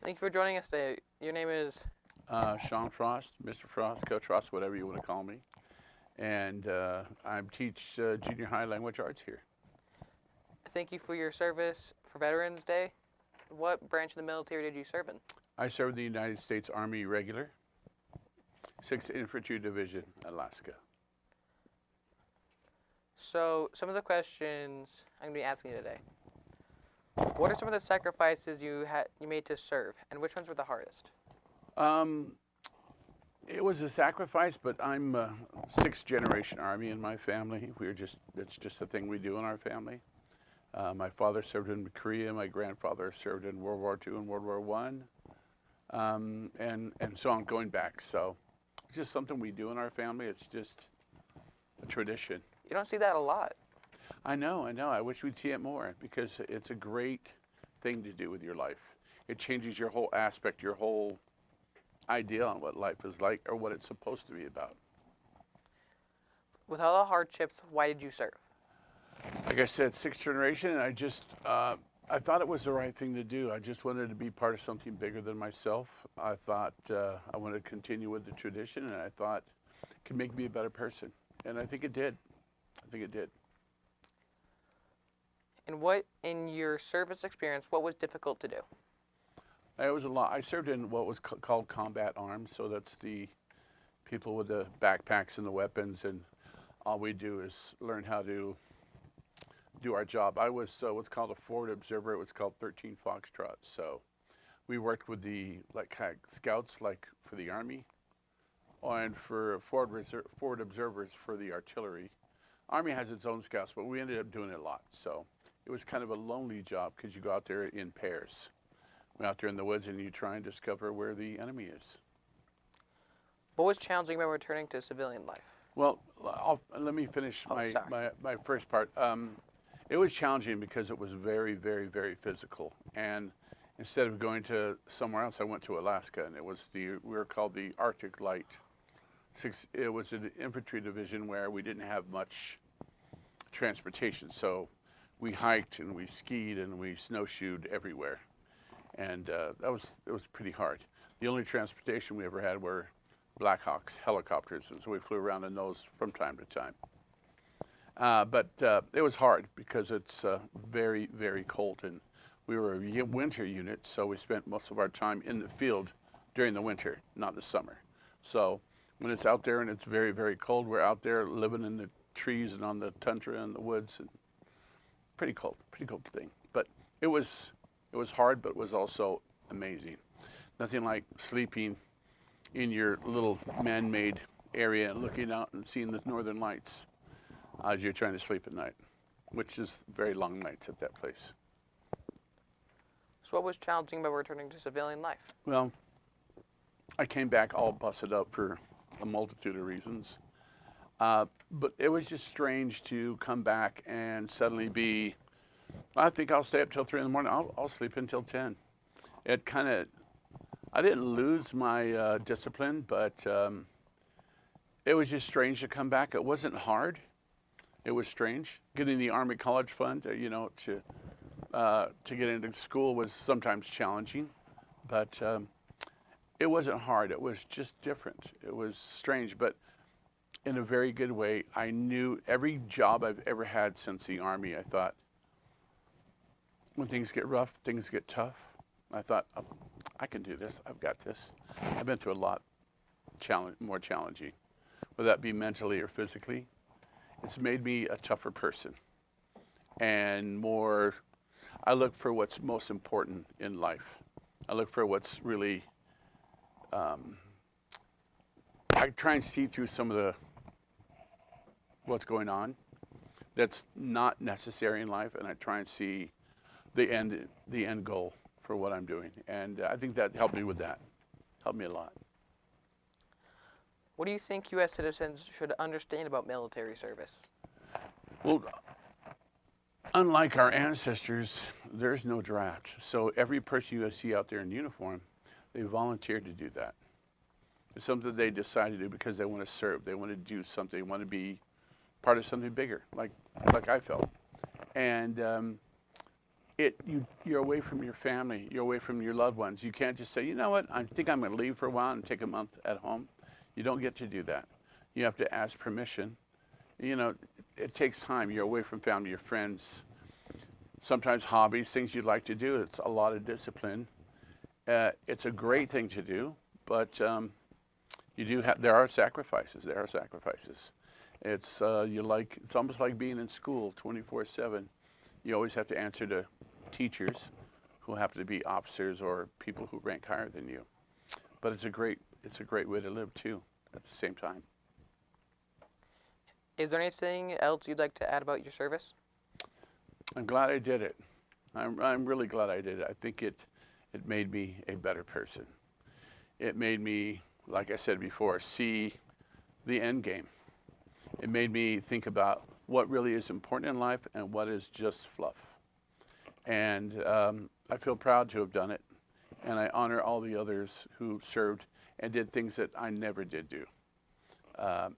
Thank you for joining us today. Your name is. Sean Frost, Mr. Frost, Coach Frost, whatever you want to call me. And I teach junior high language arts here. Thank you for your service for Veterans Day. What branch of the military did you serve in? I served the United States Army Regular, 6th Infantry Division, Alaska. So, some of the questions I'm going to be asking you today. What are some of the sacrifices you made to serve, and which ones were the hardest? Um, it was a sacrifice, but I'm sixth generation Army in my family. It's just a thing we do in our family. My father served in Korea. My grandfather served in World War II and World War One, and so on going back. So it's just something we do in our family. It's just a tradition. You don't see that a lot. I know. I wish we'd see it more because it's a great thing to do with your life. It changes your whole aspect, your whole idea on what life is like or what it's supposed to be about. With all the hardships, why did you serve? Like I said, sixth generation, and I thought it was the right thing to do. I just wanted to be part of something bigger than myself. I thought I wanted to continue with the tradition, and I thought it could make me a better person. And I think it did. And what, in your service experience, what was difficult to do? It was a lot. I served in what was called combat arms, so that's the people with the backpacks and the weapons, and all we do is learn how to do our job. I was what's called a forward observer. It was called 13 Foxtrot. So we worked with the scouts, like for the Army, and for forward observers for the artillery. Army has its own scouts, but we ended up doing it a lot. So it was kind of a lonely job because you go out there in pairs. We're out there in the woods and you try and discover where the enemy is. What was challenging about returning to civilian life? Well, let me finish my first part. It was challenging because it was very, very, very physical. And instead of going to somewhere else, I went to Alaska, and we were called the Arctic Light. It was an infantry division where we didn't have much transportation, so we hiked and we skied and we snowshoed everywhere, and it was pretty hard. The only transportation we ever had were Blackhawks helicopters, and so we flew around in those from time to time. But it was hard because it's very, very cold, and we were a winter unit, so we spent most of our time in the field during the winter, not the summer. So when it's out there and it's very, very cold, we're out there living in the trees and on the tundra and the woods, and pretty cold thing. But it was hard, but it was also amazing. Nothing like sleeping in your little man-made area and looking out and seeing the northern lights as you're trying to sleep at night, which is very long nights at that place. So what was challenging about returning to civilian life? Well, I came back all busted up for a multitude of reasons. But it was just strange to come back and suddenly be, I think I'll stay up till 3 in the morning. I'll sleep until 10. I didn't lose my discipline, but it was just strange to come back. It wasn't hard. It was strange. Getting the Army College Fund, to get into school was sometimes challenging, but it wasn't hard. It was just different. It was strange, but in a very good way. I knew every job I've ever had since the Army, I thought, when things get rough, things get tough, I thought, oh, I can do this. I've got this. I've been through a lot more challenging, whether that be mentally or physically. It's made me a tougher person and more. I look for what's most important in life. I look for what's really, I try and see through some of what's going on that's not necessary in life, and I try and see the end goal for what I'm doing. And I think that helped me with that. Helped me a lot. What do you think U.S. citizens should understand about military service? Well, unlike our ancestors, there's no draft. So every person you see out there in uniform, they volunteered to do that. It's something they decide to do because they want to serve. They want to do something. They want to be part of something bigger, like I felt. And you're away from your family, you're away from your loved ones. You can't just say, you know what, I think I'm going to leave for a while and take a month at home. You don't get to do that. You have to ask permission. You know, it takes time. You're away from family, your friends, sometimes hobbies, things you'd like to do. It's a lot of discipline. It's a great thing to do, but there are sacrifices. There are sacrifices. It's almost like being in school 24/7. You always have to answer to teachers who happen to be officers or people who rank higher than you. But it's a great way to live too at the same time. Is there anything else you'd like to add about your service? I'm glad I did it. I'm really glad I did it. I think it made me a better person. It made me, like I said before, see the end game. It made me think about what really is important in life and what is just fluff. And I feel proud to have done it. And I honor all the others who served and did things that I never did do.